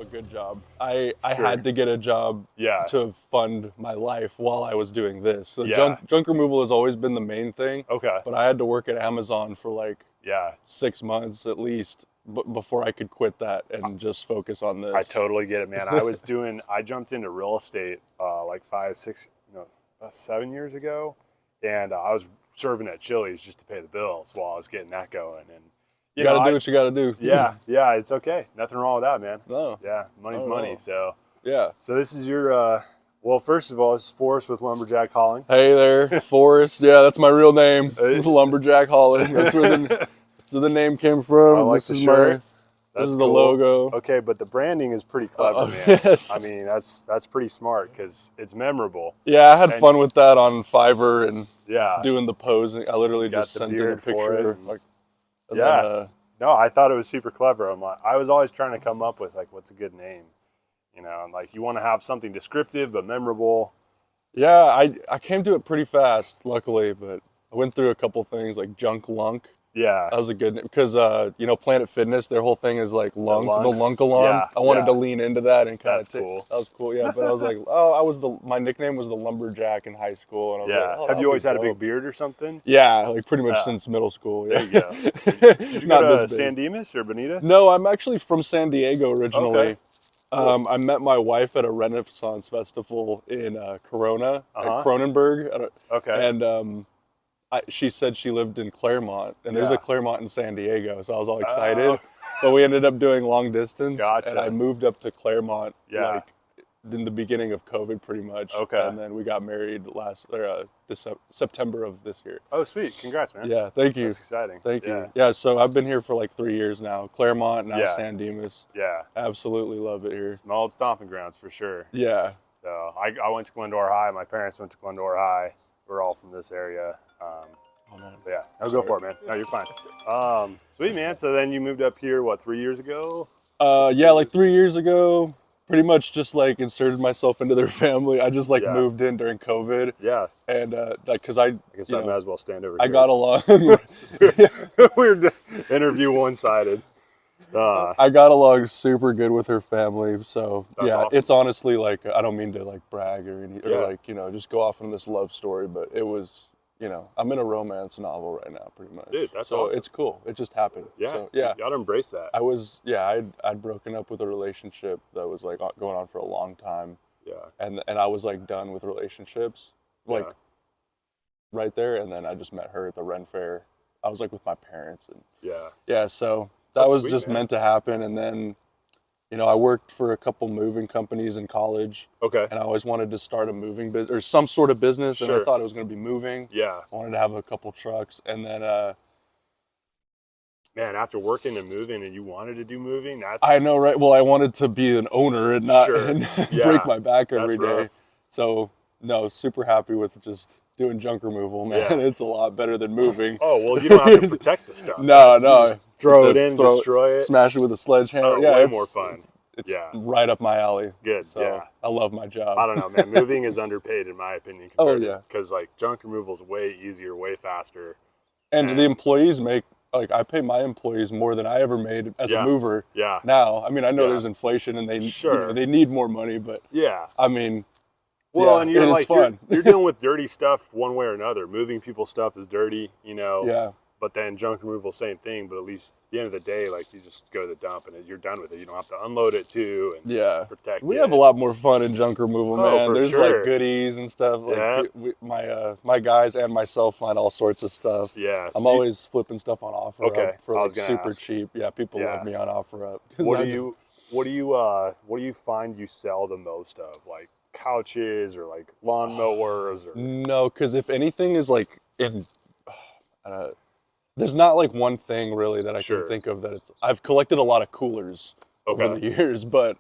good job. I Sure. had to get a job Yeah. to fund my life while I was doing this. So Yeah. junk removal has always been the main thing. Okay. But I had to work at Amazon for like Yeah. 6 months at least before I could quit that and just focus on this. I totally get it, man. I jumped into real estate like 5, 6, about 7 years ago, and I was serving at Chili's just to pay the bills while I was getting that going. And you gotta do what you gotta do. Yeah, it's okay. Nothing wrong with that, man. No. Yeah, money's Oh, money. no. So Yeah. So this is your well, first of all, this is Forrest with Lumberjack Hauling. Hey there, Forrest. Yeah, that's my real name. Lumberjack Hauling. That's where the name came from. I like this the is shirt. This is the cool. logo. Okay, but the branding is pretty clever, man. Yes. I mean, that's pretty smart because it's memorable. Yeah, I had fun with that on Fiverr and Yeah, doing the posing. I literally just sent in a picture. No, I thought it was super clever. I was always trying to come up with like, what's a good name? And like you want to have something descriptive but memorable. Yeah, I came to it pretty fast, luckily, but I went through a couple things like Junk Lunk. Yeah, that was a good name because Planet Fitness, their whole thing is like lunk, the lunk along. Yeah, I wanted to lean into that and kind of cool. That was cool. Yeah, but I was like, oh, my nickname was the Lumberjack in high school, and I was like, oh, have you always had a big beard or something? Yeah, like pretty much since middle school. Yeah. There you go. Did you go to San Dimas or Bonita? No, I'm actually from San Diego originally. Okay. Cool. I met my wife at a Renaissance festival in Corona, at Cronenberg. Okay. And she said she lived in Claremont, and there's a Claremont in San Diego, so I was all excited. But we ended up doing long distance, and I moved up to Claremont like in the beginning of COVID, pretty much. Okay. And then we got married September of this year. Oh, sweet! Congrats, man. Yeah, thank you. That's exciting. Thank you. Yeah, so I've been here for like 3 years now. Claremont, now San Dimas. Yeah. Absolutely love it here. My old stomping grounds for sure. Yeah. So I went to Glendora High. My parents went to Glendora High. We're all from this area. But yeah, I'll go for it, man. No, you're fine. Sweet, man. So then you moved up here, what, 3 years ago? Yeah, like 3 years ago. Pretty much just like inserted myself into their family. I just moved in during COVID. Yeah. And because I guess I might as well stand over I here. got along. Weird interview one-sided. I got along super good with her family. So That's awesome. It's honestly like, I don't mean to like brag or just go off on this love story, but it was, I'm in a romance novel right now, pretty much. Dude, that's so awesome. It's cool. It just happened. Yeah. So, yeah. You gotta embrace that. I'd broken up with a relationship that was like going on for a long time. Yeah. And I was like done with relationships, like right there. And then I just met her at the Ren Fair. I was like with my parents and so that That's was sweet, just man. meant to happen. And then, I worked for a couple moving companies in college. Okay. And I always wanted to start a moving business or some sort of business. Sure. And I thought it was going to be moving. Yeah. I wanted to have a couple trucks. And then, man, after working and moving and you wanted to do moving, I know, right? Well, I wanted to be an owner and not break my back every day. Rough. So, no, super happy with just doing junk removal, man. Yeah. It's a lot better than moving. Oh, well, you don't have to protect the stuff. No. Just throw it in, destroy it. Smash it with a sledgehammer. Oh, yeah, way it's more fun. It's right up my alley. Good, so I love my job. I don't know, man. Moving is underpaid in my opinion. Because like junk removal is way easier, way faster. And the employees I pay my employees more than I ever made as a mover. Yeah. Now, I mean, I know there's inflation and they they need more money, but I mean, well, and you're like fun. You're dealing with dirty stuff one way or another. Moving people's stuff is dirty, Yeah. But then junk removal, same thing. But at least at the end of the day, like you just go to the dump and you're done with it. You don't have to unload it too and protect it. We have a lot more fun in junk removal, man. There's sure. like goodies and stuff. Like my guys and myself find all sorts of stuff. Yeah. I'm always flipping stuff on OfferUp for like super cheap. Yeah, people love me on OfferUp. What do you find you sell the most of? Like couches or like lawnmowers or No, because if anything is like in there's not like one thing really that I can think of that I've collected a lot of coolers over the years, but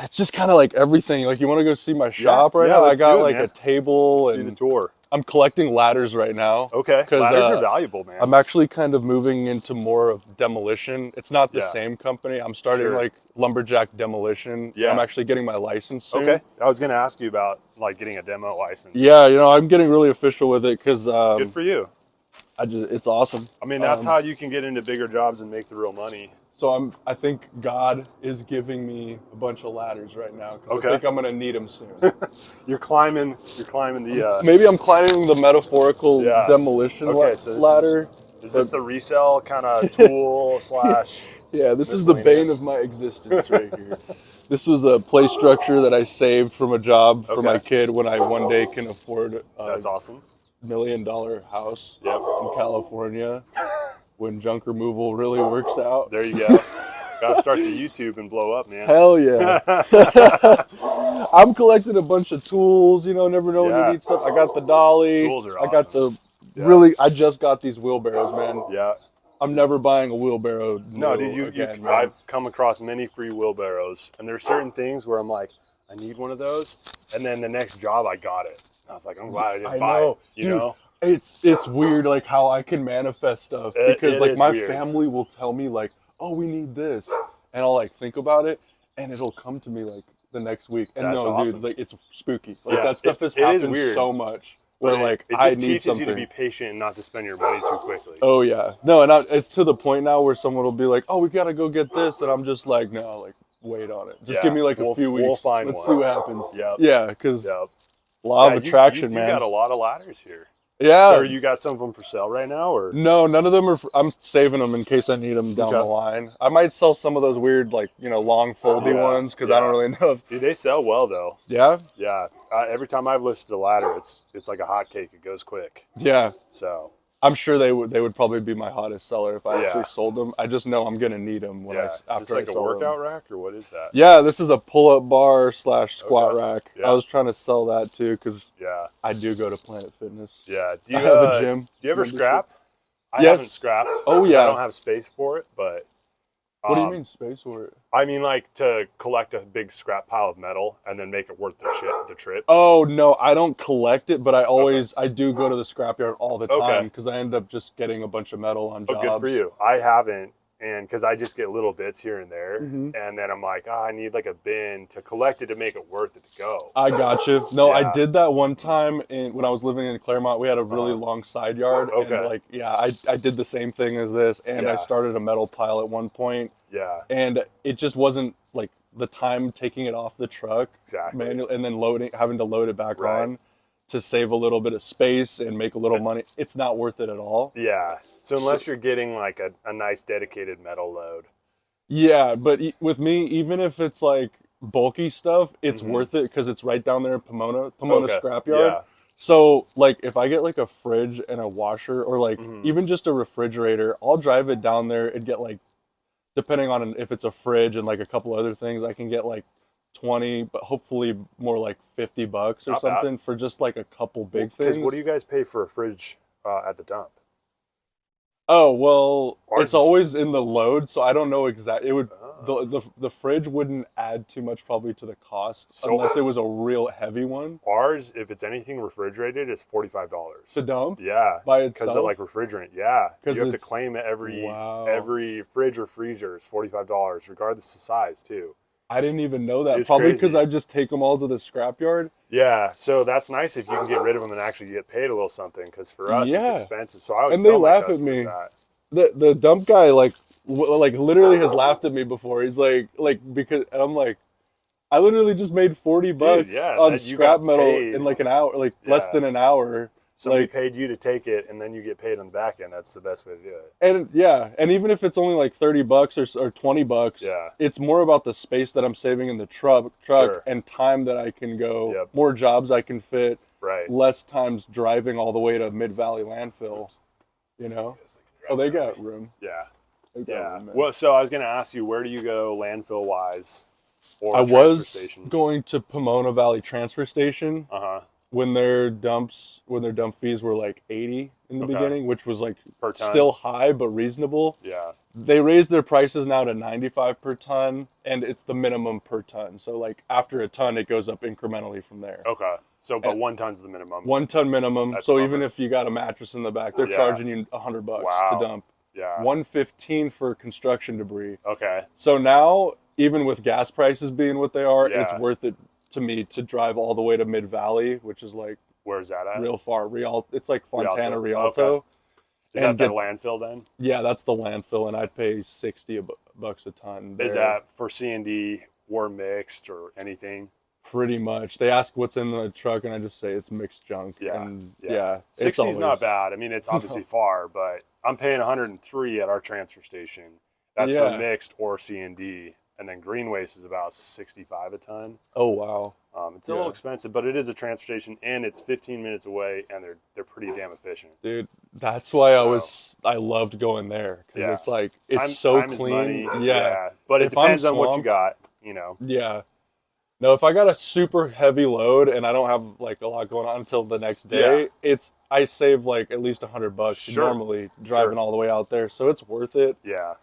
it's just kind of like everything. Like you want to go see my shop right now? I got like a table Let's do the tour. I'm collecting ladders right now. Okay, ladders are valuable, man. I'm actually kind of moving into more of Demolition. It's not the same company. I'm starting like Lumberjack Demolition. Yeah. I'm actually getting my license soon. Okay, I was going to ask you about like getting a demo license. Yeah, I'm getting really official with it because good for you. it's awesome. I mean, that's how you can get into bigger jobs and make the real money. So I think God is giving me a bunch of ladders right now because Okay. I think I'm gonna need them soon. You're climbing the. Maybe I'm climbing the metaphorical Yeah. demolition ladder. Is this the resell kind of tool slash? Yeah, this is the bane of my existence right here. This was a play structure that I saved from a job for my kid when I one day can afford That's awesome. $1 million house Yep. in California when junk removal really works out. There you go. Gotta start the YouTube and blow up, man. Hell yeah. I'm collecting a bunch of tools, you know, never know when you need stuff. I got the dolly. Tools are awesome. I got the really, I just got these wheelbarrows, man. Yeah. I'm never buying a wheelbarrow. No, dude, I've come across many free wheelbarrows, and there's certain things where I'm like, I need one of those, and then the next job I got it. And I was like, I'm glad I didn't buy it. You know? It's weird, like how I can manifest stuff because like my family will tell me like, oh, we need this, and I'll like think about it, and it'll come to me like the next week. And That's awesome. dude, like it's spooky. Like that stuff has happened so much. Where like it I just need teaches something. you to be patient and not to spend your money too quickly. Oh yeah, no, and it's to the point now where someone will be like, "Oh, we gotta go get this," and I'm just like, "No, like wait on it. Just give me like a few weeks. We'll find Let's see what happens." Yep. Yeah, because law of attraction, man. You got a lot of ladders here. Yeah. So you got some of them for sale right now, or no? None of them are. I'm saving them in case I need them down the line. I might sell some of those weird, like long foldy ones because I don't really know. Dude, they sell well though. Yeah. Yeah. Every time I've listed a ladder, it's like a hot cake. It goes quick. Yeah. So I'm sure they would probably be my hottest seller if I actually sold them. I just know I'm gonna need them when after I sell them. Is this like a workout rack or what is that? Yeah, this is a pull-up bar / squat rack. Yeah. I was trying to sell that too because I do go to Planet Fitness. Yeah. I have a gym. Do you ever scrap? I Yes. haven't scrapped. Oh yeah. I don't have space for it, but. What do you mean space for it? I mean, like to collect a big scrap pile of metal and then make it worth the trip. Oh no, I don't collect it, but I do go to the scrapyard all the time because I end up just getting a bunch of metal on jobs. Oh, good for you. I haven't, and because I just get little bits here and there, and then I'm like, I need like a bin to collect it to make it worth it to go. I got you. No, I did that one time when I was living in Claremont. We had a really long side yard, and like I did the same thing as this, and I started a metal pile at one point. Yeah. And it just wasn't like the time taking it off the truck, and then having to load it back on to save a little bit of space and make a little money. It's not worth it at all. Yeah. So unless you're getting like a nice dedicated metal load. Yeah, but with me, even if it's like bulky stuff, it's worth it because it's right down there in Pomona scrapyard. Yeah. So like if I get like a fridge and a washer or like even just a refrigerator, I'll drive it down there and get like, depending on if it's a fridge and like a couple other things, I can get like 20, but hopefully more like $50 or something for just like a couple big things. What do you guys pay for a fridge at the dump? Oh, well, it's always in the load, so I don't know exactly. It would the fridge wouldn't add too much probably to the cost unless it was a real heavy one. Ours, if it's anything refrigerated, is $45. To dump? Yeah, by itself because of like refrigerant. Yeah, you have to claim it every fridge or freezer is $45, regardless of size too. I didn't even know that. Probably because I just take them all to the scrapyard. Yeah, so that's nice if you can get rid of them and actually get paid a little something. Because for us, it's expensive. So I always tell my customers that. The dump guy like literally has laughed at me before. He's like because and I'm like, I literally just made $40 on scrap metal in like an hour, like less than an hour. Somebody paid you to take it, and then you get paid on the back end. That's the best way to do it. And even if it's only like $30 or $20, it's more about the space that I'm saving in the truck and time that I can go, more jobs I can fit, less times driving all the way to Mid Valley landfill. You know? Oh, they got room. Yeah. Well, so I was gonna ask you, where do you go landfill wise? Or I was going to Pomona Valley Transfer Station. When their dump fees were like 80 in the beginning, which was like still high but reasonable. Yeah. They raised their prices now to 95 per ton, and it's the minimum per ton. So like after a ton, it goes up incrementally from there. Okay. So, but 1 ton's the minimum. 1 ton minimum. That's so even if you got a mattress in the back, they're charging you $100 to dump. Yeah. $115 for construction debris. Okay. So now, even with gas prices being what they are, it's worth it to me to drive all the way to Mid Valley, which is like, where's that at? Real far. It's like Fontana, Rialto. Okay. Is that the landfill then? Yeah, that's the landfill, and I'd pay $60 $2.5 a ton. Is that for C&D or mixed or anything? Pretty much. They ask what's in the truck, and I just say it's mixed junk. Yeah. And yeah. 60 is not bad. I mean, it's obviously far, but I'm paying 103 at our transfer station. That's for mixed or C&D. And then green waste is about 65 a ton. Oh, wow. It's a little expensive, but it is a transfer station, and it's 15 minutes away, and they're pretty damn efficient. Dude, that's why I loved going there, because it's like it's so time clean. Is money. Yeah, but it depends on what you got, you know. Yeah. No, if I got a super heavy load and I don't have like a lot going on until the next day, I save like at least $100 normally driving all the way out there, so it's worth it. Yeah.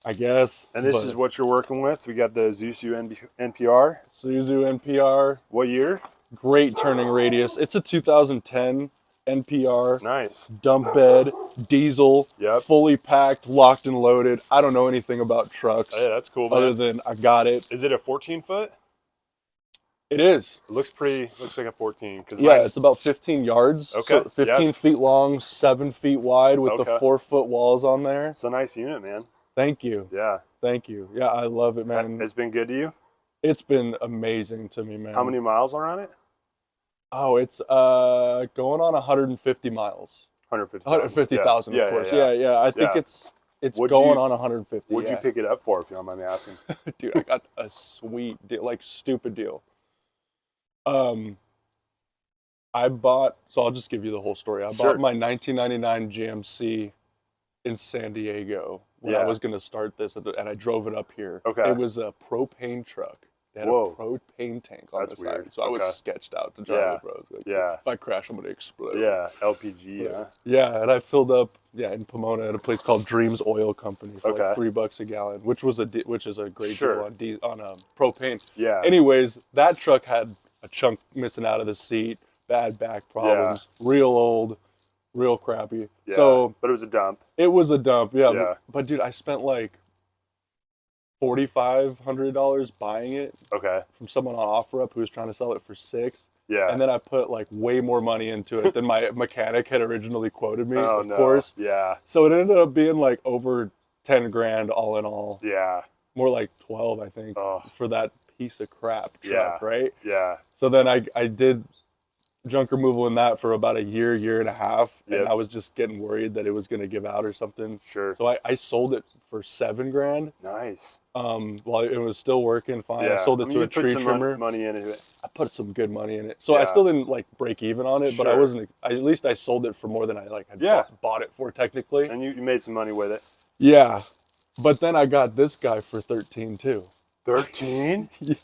I guess. And this is what you're working with. We got the Zuzu NPR. Zuzu NPR. What year? Great turning radius. It's a 2010 NPR. Nice. Dump bed, diesel, fully packed, locked and loaded. I don't know anything about trucks. Hey, that's cool, man. Other than I got it. Is it a 14-foot? It is. It looks like a 14. It's about 15 yards. Okay. So 15 feet long, 7 feet wide with the 4-foot walls on there. It's a nice unit, man. Thank you. Yeah. Thank you. Yeah, I love it, man. It's been good to you? It's been amazing to me, man. How many miles are on it? Oh, it's going on 150 miles. 150,000, of course. Yeah. I think it's going on 150. What'd you pick it up for, if you don't mind me asking? Dude, I got a sweet deal, like stupid deal. I bought, so I'll just give you the whole story. I bought my 1999 GMC in San Diego when I was going to start this, and I drove it up here. Okay. It was a propane truck. They had a propane tank on the side, so I was sketched out to drive the roads. Like, if I crash, I'm going to explode. Yeah, LPG, Yeah, and I filled up, in Pomona at a place called Dreams Oil Company for like $3 a gallon, which is a great deal on propane. Yeah. Anyways, that truck had a chunk missing out of the seat, bad back problems, real old, real crappy. Yeah, so, but it was a dump. It was a dump, yeah. But dude, I spent like $4,500 buying it. Okay. From someone on OfferUp who was trying to sell it for $6,000. Yeah. And then I put like way more money into it than my mechanic had originally quoted me. Of course. Yeah. So it ended up being like over 10 grand all in all. Yeah. More like 12, I think, for that piece of crap truck, right? Yeah. So then I did junk removal in that for about a year and a half, and I was just getting worried that it was going to give out or something. Sure. So I sold it for $7 grand. Nice. While it was still working fine. I sold it to a tree trimmer. Money into it. I put some good money in it. So I still didn't like break even on it, but I wasn't. At least I sold it for more than I had bought it for technically. And you made some money with it. Yeah, but then I got this guy for 13 too. 13? Yeah.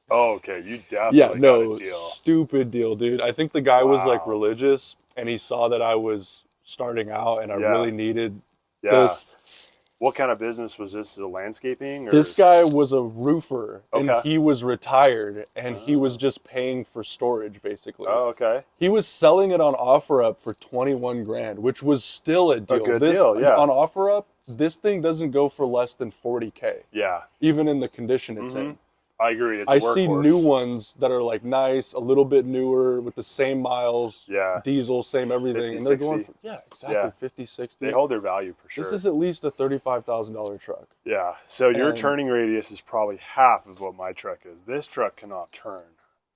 Oh, okay. You definitely got a deal. Stupid deal, dude. I think the guy was like religious, and he saw that I was starting out, and I really needed this. What kind of business was this? The landscaping? Or? This guy was a roofer, and he was retired, and he was just paying for storage, basically. Oh, okay. He was selling it on OfferUp for 21 grand, which was still a deal. A good deal, yeah. On OfferUp, this thing doesn't go for less than 40K. Yeah. Even in the condition it's in. I agree. It's I see new ones that are like nice, a little bit newer, with the same miles, diesel, same everything. 50, and they're 60. going for, exactly, 50, 60. They hold their value for sure. This is at least a $35,000 truck. Yeah, so your turning radius is probably half of what my truck is. This truck cannot turn.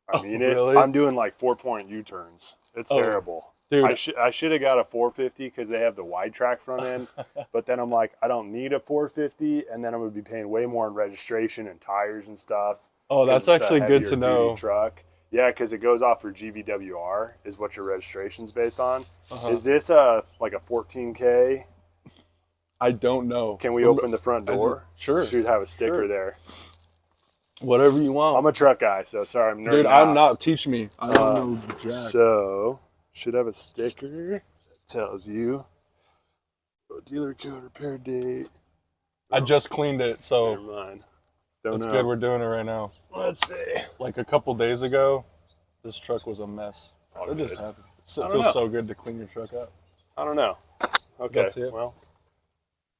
I mean, really? I'm doing like 4-point U-turns. It's terrible. Dude. I should have got a 450 because they have the wide track front end, but then I'm like, I don't need a 450, and then I'm going to be paying way more in registration and tires and stuff. Oh, that's actually good to know. Truck. Yeah, because it goes off for GVWR is what your registration's based on. Is this like a 14K? I don't know. Can we open the front door? Sure. Should have a sticker there. Whatever you want. I'm a truck guy, so sorry, I'm nerding Dude, out. I'm not. Teach me. I don't know jack. So, should have a sticker that tells you dealer code, repair date. I just cleaned it, so never mind. It's good we're doing it right now. Let's see. Like a couple days ago, this truck was a mess. It just happened. It feels so good to clean your truck up. I don't know. Okay, well,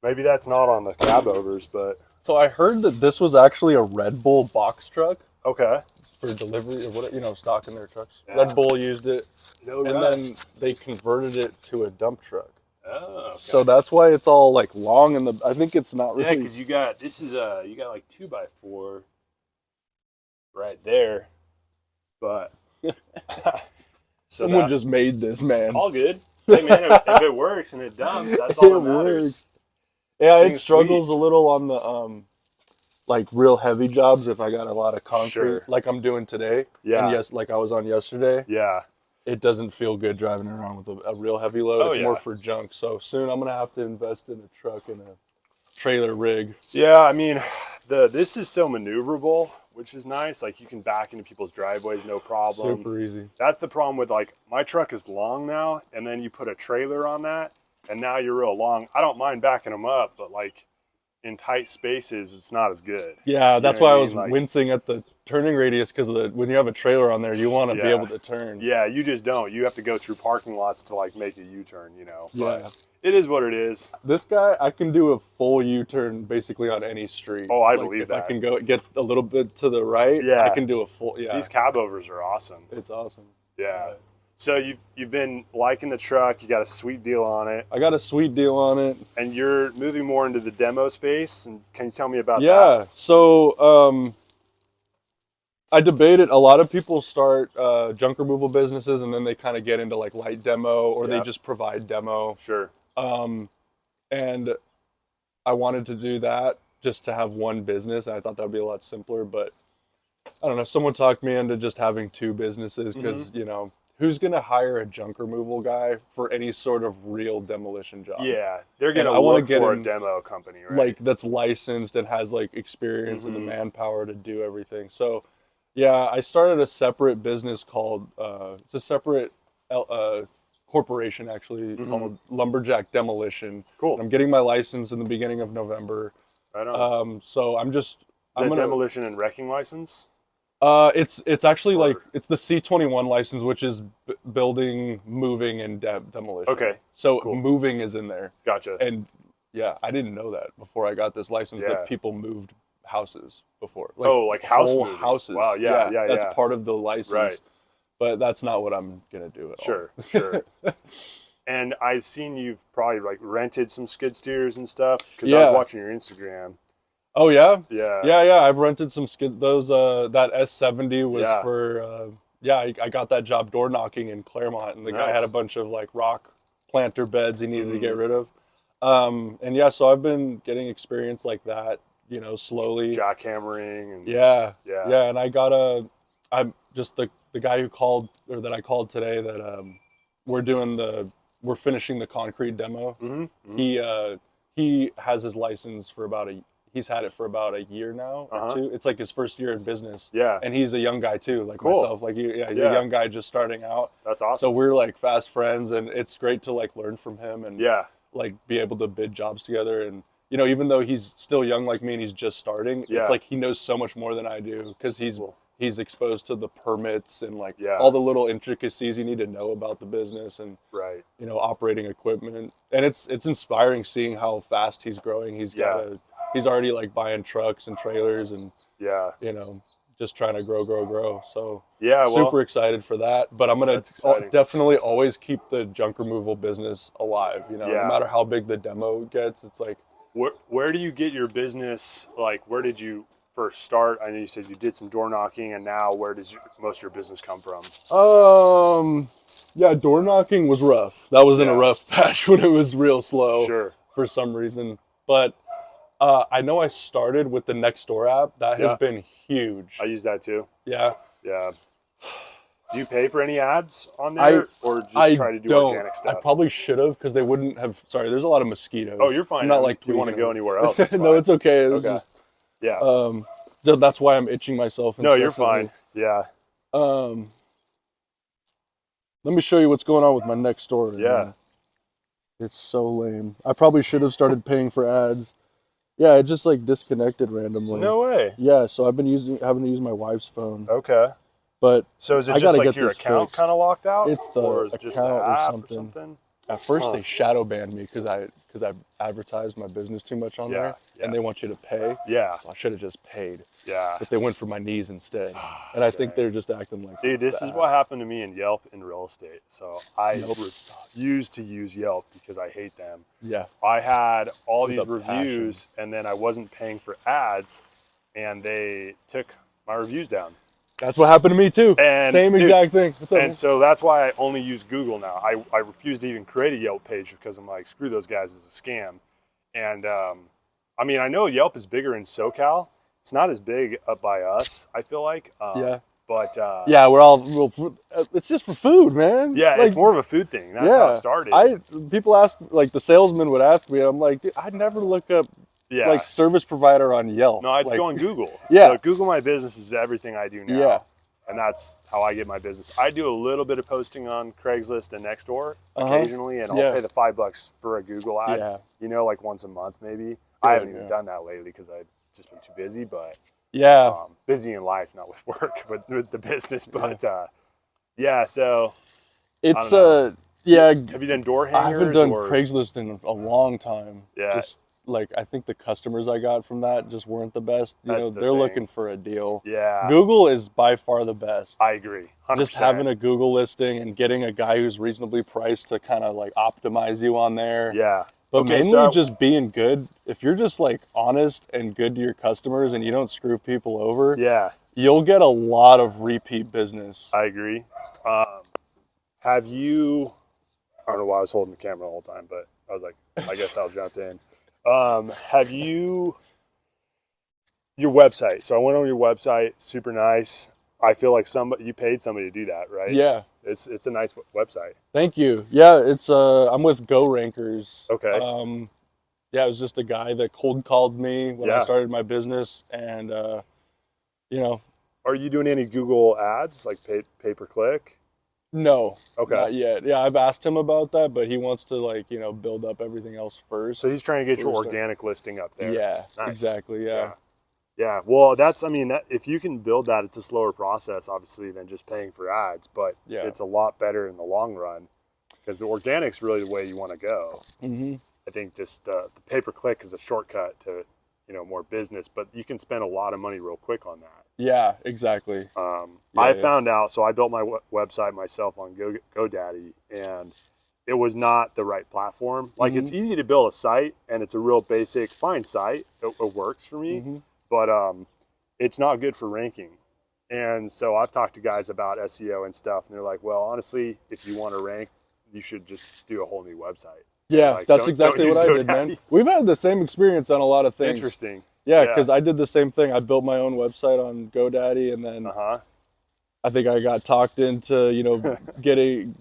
maybe that's not on the cab overs, but... So I heard that this was actually a Red Bull box truck. Okay. For delivery or whatever, stock in their trucks. Yeah. Red Bull used it. No and rust. Then they converted it to a dump truck. Oh, So that's why it's all like long in the. I think it's not really. Yeah, because you got like 2x4 right there, but someone just made this, man. All good. Hey man, if it works and it dumps, that's all that matters. Works. Yeah, it struggles a little on the like real heavy jobs if I got a lot of concrete, like I'm doing today. Yeah. And yes, like I was on yesterday. Yeah. It doesn't feel good driving around with a real heavy load. It's more for junk. So soon I'm gonna have to invest in a truck and a trailer rig. Yeah, I mean, this is so maneuverable, which is nice. Like you can back into people's driveways, no problem. Super easy. That's the problem with like my truck is long now, and then you put a trailer on that, and now you're real long. I don't mind backing them up, but like in tight spaces, it's not as good. Yeah, that's why I was wincing at the turning radius, because when you have a trailer on there, you want to be able to turn. Yeah, you just don't. You have to go through parking lots to like make a U-turn, you know. Yeah. But it is what it is. This guy, I can do a full U-turn basically on any street. Oh, I believe that. If I can get a little bit to the right, I can do a full. Yeah. These cab overs are awesome. It's awesome. Yeah. So you've been liking the truck. You got a sweet deal on it. I got a sweet deal on it. And you're moving more into the demo space. And can you tell me about that? Yeah. So I debated. A lot of people start junk removal businesses, and then they kind of get into like light demo, or they just provide demo. Sure. And I wanted to do that just to have one business. And I thought that would be a lot simpler, but I don't know. Someone talked me into just having two businesses because you know. Who's going to hire a junk removal guy for any sort of real demolition job? Yeah, they're going to look for a demo company, right? Like that's licensed and has like experience and the manpower to do everything. So, yeah, I started a separate business called, it's a separate corporation actually called Lumberjack Demolition. Cool. And I'm getting my license in the beginning of November. Right on. So I'm just... Is that demolition and wrecking license? It's actually like it's the C21 license, which is building, moving, and demolition. Okay. So moving is in there. Gotcha. And yeah, I didn't know that before I got this license that people moved houses before. Like, like whole houses. Wow. Yeah. That's part of the license. Right. But that's not what I'm gonna do at all. Sure. And I've seen you've probably like rented some skid steers and stuff because I was watching your Instagram. Oh yeah? Yeah. I've rented some skid. Those that S70 was for. I got that job door knocking in Claremont, and the guy had a bunch of like rock planter beds he needed to get rid of. And yeah, so I've been getting experience like that, you know, slowly. Jackhammering. And, yeah. And I'm just the guy who called, or that I called today, that we're finishing the concrete demo. He has his license for he's had it for about a year now or two. It's like his first year in business. Yeah. And he's a young guy too, like myself. Like he's a young guy just starting out. That's awesome. So we're like fast friends, and it's great to like learn from him and like be able to bid jobs together. And you know, even though he's still young like me and he's just starting, it's like he knows so much more than I do because he's exposed to the permits and like all the little intricacies you need to know about the business and you know, operating equipment. And it's inspiring seeing how fast he's growing. He's already like buying trucks and trailers and you know, just trying to grow. So super excited for that. But I'm gonna definitely always keep the junk removal business alive. You know, no matter how big the demo gets, it's like where do you get your business? Like, where did you first start? I know you said you did some door knocking, and now where does most of your business come from? Yeah, door knocking was rough. That was in a rough patch when it was real slow for some reason. But I know I started with the Nextdoor app. That has been huge. I use that too. Yeah. Do you pay for any ads on there, or just try to do organic stuff? I probably should have, because they wouldn't have. Sorry, there's a lot of mosquitoes. Oh, you're fine. I'm not like you want to go anywhere else? No, it's okay. It's just, that's why I'm itching myself. No, you're fine. Yeah. Let me show you what's going on with my Nextdoor. Yeah. It's so lame. I probably should have started paying for ads. Yeah, it just like disconnected randomly. No way. Yeah, so I've been having to use my wife's phone. Okay. But so is it just like your account kind of locked out? It's the or is it account just the app or something. At first they shadow banned me because I advertised my business too much on there, and they want you to pay. Yeah. So I should have just paid. Yeah. But they went for my knees instead, and I think they're just acting like. Dude, this is what happened to me in Yelp in real estate. So I refuse to use Yelp because I hate them. Yeah. I had all these reviews, and then I wasn't paying for ads, and they took my reviews down. That's what happened to me too. And same exact thing. And so that's why I only use Google now. I refuse to even create a Yelp page because I'm like, screw those guys, it's a scam. And I mean, I know Yelp is bigger in SoCal. It's not as big up by us, I feel like. Yeah. But yeah, it's just for food, man. Yeah, like, it's more of a food thing. That's how it started. People ask, like the salesman would ask me, I'm like, I'd never look up like service provider on Yelp. No, I'd go on Google. Yeah. So Google My Business is everything I do now. Yeah. And that's how I get my business. I do a little bit of posting on Craigslist and Nextdoor occasionally, and I'll pay the $5 for a Google ad. Yeah. You know, like once a month maybe. I haven't even done that lately because I've just been too busy, but busy in life, not with work, but with the business. But so it's have you done door hangers? I haven't done Craigslist in a long time. Yeah. Just like I think the customers I got from that just weren't the best. You know, they're looking for a deal. Yeah. Google is by far the best. I agree. 100%. Just having a Google listing and getting a guy who's reasonably priced to kind of like optimize you on there. Yeah. But mainly just being good. If you're just like honest and good to your customers and you don't screw people over, you'll get a lot of repeat business. I agree. Have you, I don't know why I was holding the camera the whole time, but I was like, I guess I'll jump in. Have you, your website. So I went on your website, super nice. I feel like you paid somebody to do that, right? Yeah. It's a nice website. Thank you. Yeah, it's I'm with Go Rankers. Okay. Yeah, it was just a guy that cold called me when I started my business, and you know. Are you doing any Google ads like pay per click? No. Okay. Not yet. Yeah, I've asked him about that, but he wants to build up everything else first. So he's trying to get your organic listing up there. Yeah. Nice. Exactly. Yeah. Yeah, well, if you can build that, it's a slower process, obviously, than just paying for ads, but it's a lot better in the long run because the organic's really the way you want to go. Mm-hmm. I think just the pay-per-click is a shortcut to, more business, but you can spend a lot of money real quick on that. Yeah, exactly. I found out, so I built my website myself on GoDaddy, and it was not the right platform. Like, it's easy to build a site, and it's a real basic, fine site. It works for me. Mm-hmm. But it's not good for ranking. And so I've talked to guys about SEO and stuff, and they're like, well, honestly, if you want to rank, you should just do a whole new website. Yeah, that's exactly what I did, man. We've had the same experience on a lot of things. Interesting. Yeah, because I did the same thing. I built my own website on GoDaddy, and then I think I got talked into,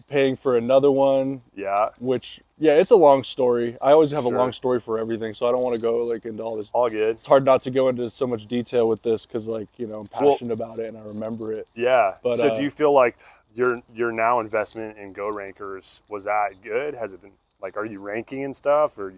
paying for another one. Yeah. Which, it's a long story. I always have a long story for everything, so I don't want to go into all this. All good. It's hard not to go into so much detail with this because, I'm passionate about it and I remember it. Yeah. But so do you feel like your now investment in Go Rankers, was that good? Has it been are you ranking and stuff? Or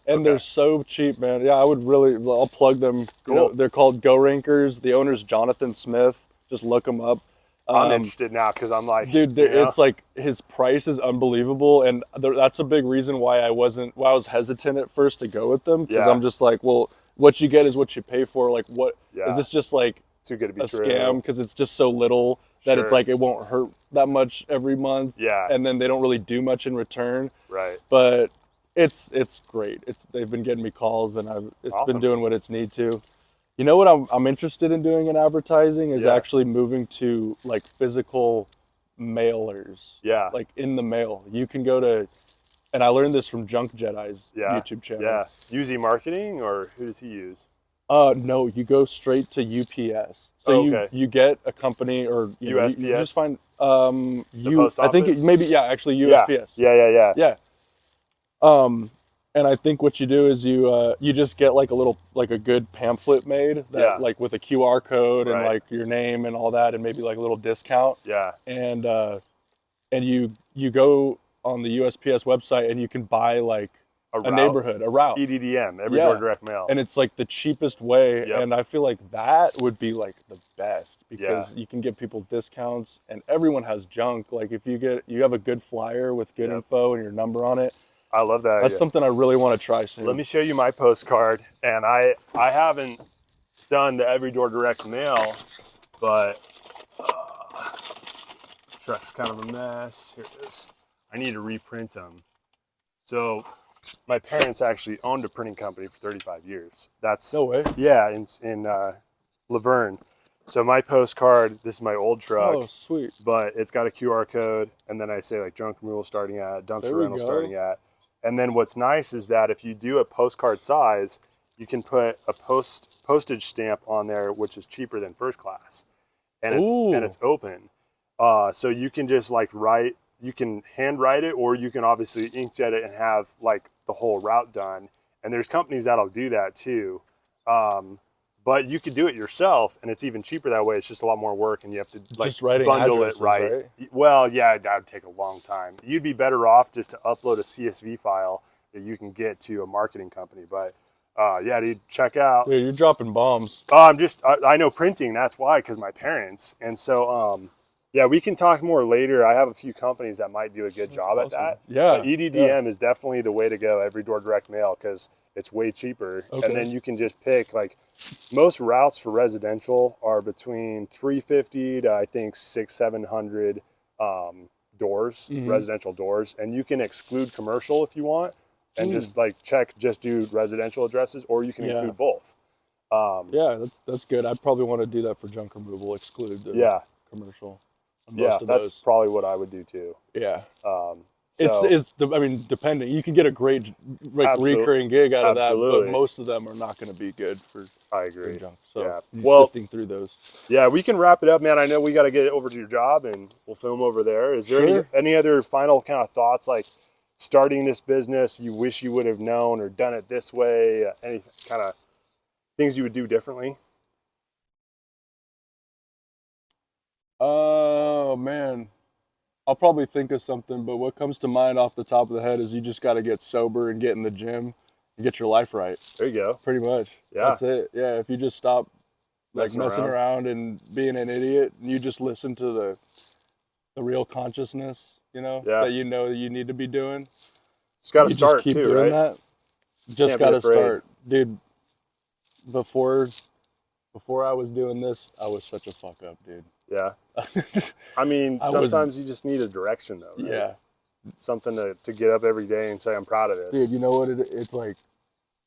and they're so cheap, man. Yeah, I'll plug them. Cool. They're called Go Rankers. The owner's Jonathan Smith. Just look them up. I'm interested now because I'm like, dude, it's like his price is unbelievable, and that's a big reason why I was hesitant at first to go with them, because I'm just like, well, what you get is what you pay for. Like, what is this just like too good to be a scam? Because it's just so little that it's like it won't hurt that much every month. Yeah, and then they don't really do much in return. Right, but it's great. They've been getting me calls, and it's been doing what it's need to. You know what I'm interested in doing in advertising is actually moving to physical mailers. Yeah. Like in the mail. You can go to, and I learned this from Junk Jedi's YouTube channel. Yeah. UZ Marketing, or who does he use? No, you go straight to UPS. So you get a company, or USPS. You just find I think actually USPS. Yeah. And I think what you do is you just get a good pamphlet made that with a QR code and your name and all that, and maybe a little discount. Yeah. And you go on the USPS website and you can buy a neighborhood, a route. EDDM, every door direct mail. And it's like the cheapest way. Yep. And I feel like that would be like the best because you can give people discounts and everyone has junk. Like if you have a good flyer with good info and your number on it. I love that. That's something I really want to try soon. Let me show you my postcard. And I haven't done the every door direct mail, but truck's kind of a mess. Here it is. I need to reprint them. So my parents actually owned a printing company for 35 years. That's no way. Yeah, in Laverne. So my postcard, this is my old truck. Oh, sweet. But it's got a QR code, and then I say like junk removal starting at, dumpster rental starting at. And then what's nice is that if you do a postcard size, you can put a postage stamp on there, which is cheaper than first class. And it's open. So you can just like you can hand write it, or you can obviously inkjet it and have like the whole route done. And there's companies that'll do that too. But you could do it yourself, and it's even cheaper that way. It's just a lot more work, and you have to like just writing bundle it right. Well, yeah, that would take a long time. You'd be better off just to upload a CSV file that you can get to a marketing company. But yeah, dude, check out. Dude, you're dropping bombs. I know printing. That's why, because my parents. And so, yeah, we can talk more later. I have a few companies that might do a good job at that. Yeah. But EDDM is definitely the way to go. Every door direct mail, because it's way cheaper. Okay. And then you can just pick, like, most routes for residential are between 350 to I think 600-700 doors, residential doors, and you can exclude commercial if you want, and just like just do residential addresses, or you can include both. Yeah, that's good. I probably want to do that for junk removal, exclude the commercial. That's probably what I would do too. Yeah. I mean, depending, you can get a great recurring gig out of that, but most of them are not going to be good for. I agree. For junk. So sifting through those. Yeah, we can wrap it up, man. I know we got to get over to your job, and we'll film over there. Is there any other final kind of thoughts, like starting this business you wish you would have known or done it this way? Any kind of things you would do differently? Oh man, I'll probably think of something, but what comes to mind off the top of the head is you just got to get sober and get in the gym and get your life right. There you go. Pretty much. Yeah. That's it. Yeah. If you just stop messing around and being an idiot, and you just listen to the real consciousness, that you need to be doing. Just got to start just keep too, doing right? That. Just got to start, dude. Before I was doing this, I was such a fuck up, dude. Yeah. I mean, sometimes you just need a direction, though. Right? Yeah. Something to get up every day and say, I'm proud of this. Dude, you know what? It's like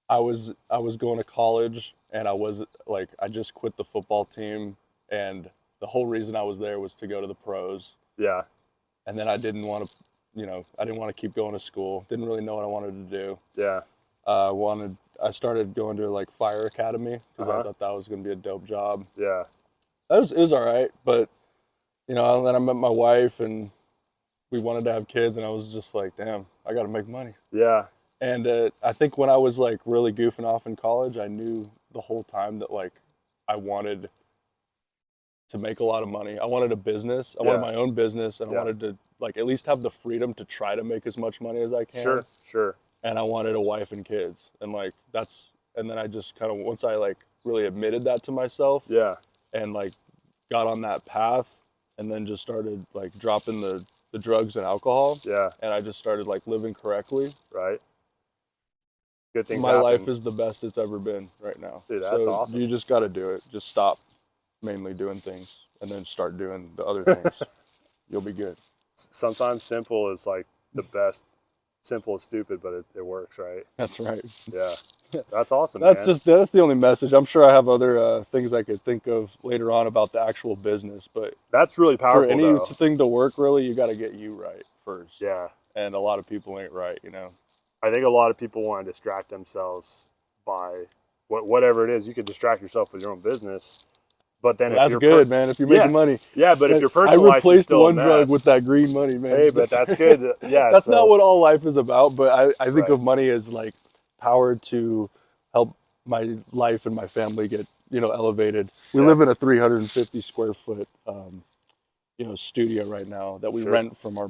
I was going to college, and I just quit the football team, and the whole reason I was there was to go to the pros. Yeah. And then I didn't want to keep going to school. Didn't really know what I wanted to do. Yeah. I started going to like fire academy because I thought that was going to be a dope job. Yeah. It was all right, but then I met my wife and we wanted to have kids, and I was just like, damn, I got to make money. Yeah. And I think when I was like really goofing off in college, I knew the whole time that like I wanted to make a lot of money. I wanted a business. I wanted my own business, and I wanted to like at least have the freedom to try to make as much money as I can. Sure. And I wanted a wife and kids, and and then I just kind of, once I like really admitted that to myself, and like got on that path, and then just started like dropping the drugs and alcohol, and I just started like living correctly. Right. Good things. My life is the best it's ever been right now. Dude, that's awesome. You just got to do it. Just stop mainly doing things, and then start doing the other things. You'll be good. Sometimes simple is like the best. Simple is stupid, but it works, right? That's right. Yeah. That's awesome. That's the only message. I'm sure I have other things I could think of later on about the actual business, but that's really powerful. For anything to work, really, you got to get you right first. Yeah. And a lot of people ain't right, I think a lot of people want to distract themselves by whatever it is. You could distract yourself with your own business, but then that's good, man. If you're making money, but if your personal life is still one drug with that green money, man. Hey, but that's good. Yeah, that's not what all life is about. But I think of money as like power to help my life and my family get elevated. We live in a 350 square foot studio right now that we rent from our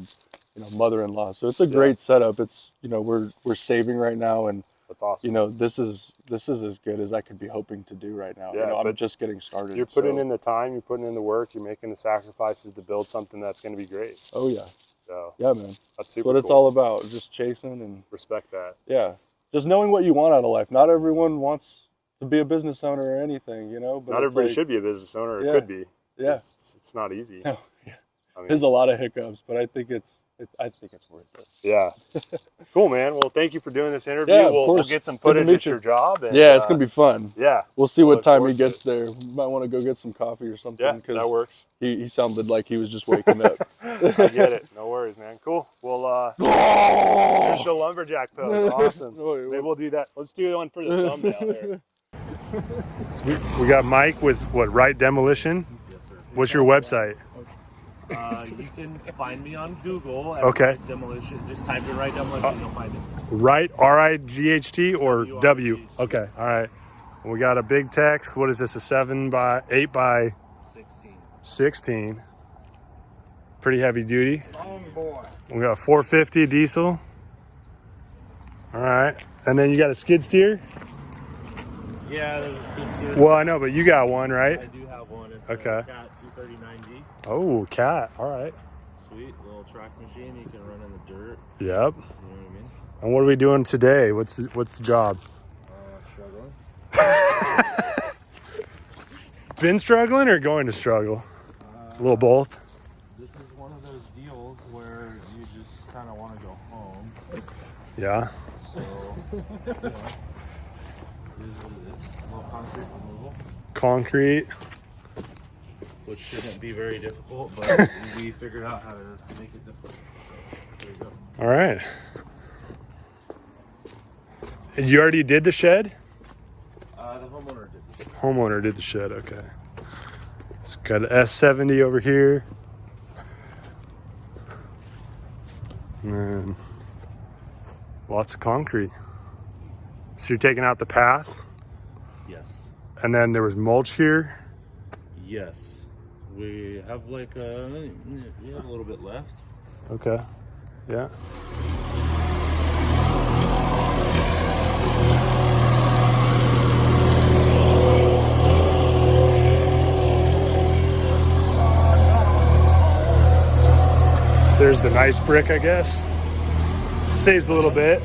mother-in-law. So it's a great setup. It's, we're saving right now, and that's awesome. This is as good as I could be hoping to do right now. Yeah, I'm just getting started. You're putting in the time, you're putting in the work, you're making the sacrifices to build something that's going to be great. Oh yeah. So yeah, man. That's what it's all about. Just chasing and respect that. Yeah. Just knowing what you want out of life. Not everyone wants to be a business owner or anything, But not everybody should be a business owner. It could be. Yeah. It's not easy. No, yeah. There's a lot of hiccups, but I think it's worth it. Yeah. Cool, man. Well, thank you for doing this interview. Yeah, we'll get some footage at your job. And, yeah, it's going to be fun. Yeah. We'll see what time he gets there. We might want to go get some coffee or something. Yeah, that works. He sounded like he was just waking up. I get it. No worries, man. Cool. Well, there's the Lumberjack pose. Awesome. Maybe we'll do that. Let's do one for the thumbnail there. We got Mike with Right Demolition. Yes, sir. What's your website? You can find me on Google at Okay. Right Demolition. Just type in Right Demolition, you'll find it. Right, R-I-G-H-T or W? W-I-G-H-T. Okay, all right. We got a big text. What is this, a 8 by 16? Pretty heavy duty. Oh boy. We got a 450 diesel. All right. And then you got a skid steer? Yeah, there's a skid steer. Well, I know, but you got one, right? I do have one. It's Okay. a Cat 239D. Oh, cat. All right. Sweet little track machine. You can run in the dirt. Yep. You know what I mean? And what are we doing today? What's the job? Struggling. Been struggling or going to struggle? A little both. This is one of those deals where you just kind of want to go home. Yeah. So, this is what it is. A little concrete removal. Concrete. Which shouldn't be very difficult, but we figured out how to make it difficult. So, there you go. All right. And you already did the shed? The homeowner did this. Homeowner did the shed, okay. It's got an S70 over here. And then lots of concrete. So you're taking out the path, Yes. and then there was mulch here. Yes. We have we have a little bit left. Okay. Yeah. So there's the nice brick, I guess. Saves a little bit.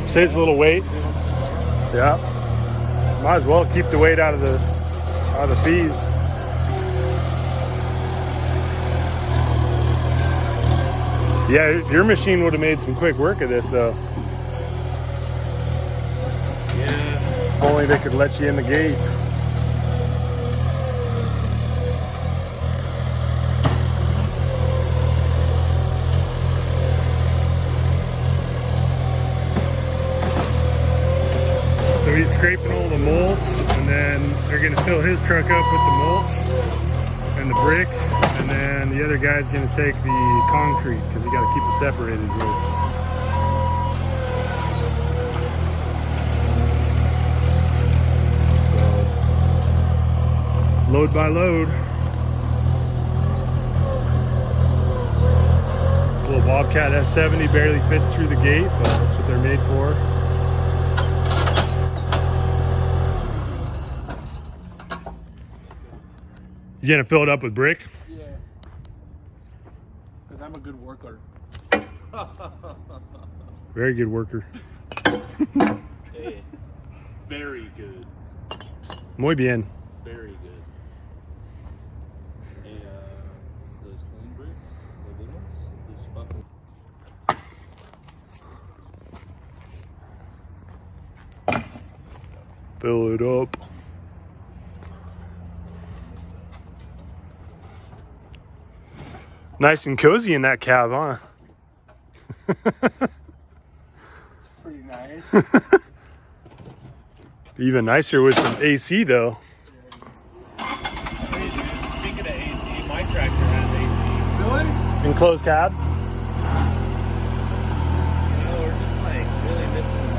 Saves a little weight. Yeah. Might as well keep the weight out of the fees. Yeah, your machine would have made some quick work of this, though. Yeah. If only they could let you in the gate. So he's scraping all the mulch, and then they're gonna fill his truck up with the mulch and the brick, and then the other guy's gonna take the concrete because you got to keep it separated here. So, load by load. Little Bobcat S70 barely fits through the gate, but that's what they're made for. You gonna fill it up with brick? Yeah. Because I'm a good worker. Very good worker. Hey, very good. Muy bien. Very good. Hey, those clean bricks, the big ones, just fucking. Fill it up. Nice and cozy in that cab, huh? It's pretty nice. Even nicer with some AC, though. Speaking of AC, my tractor has AC. Really? Enclosed cab? You know, we're just like really missing the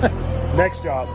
market. Next job.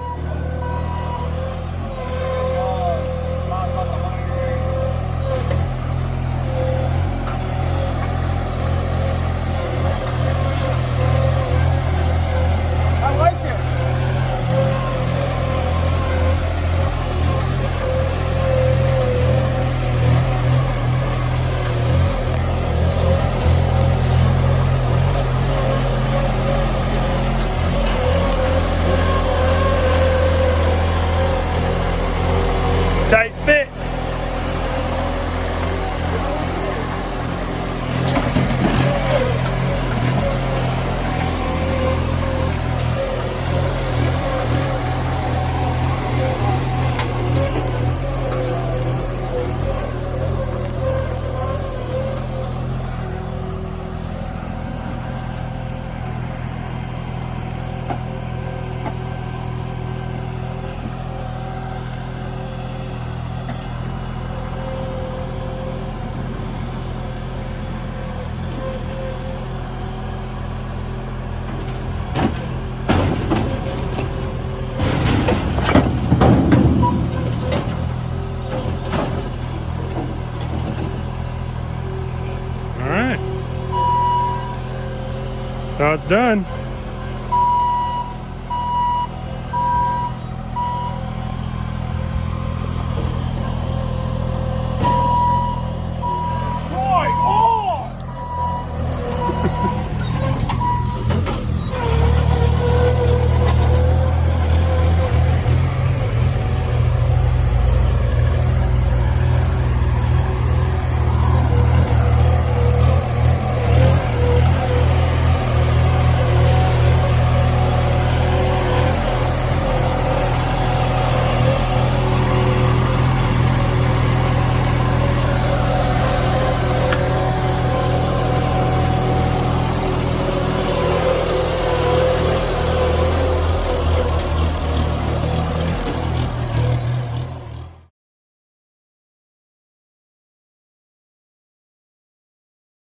So it's done.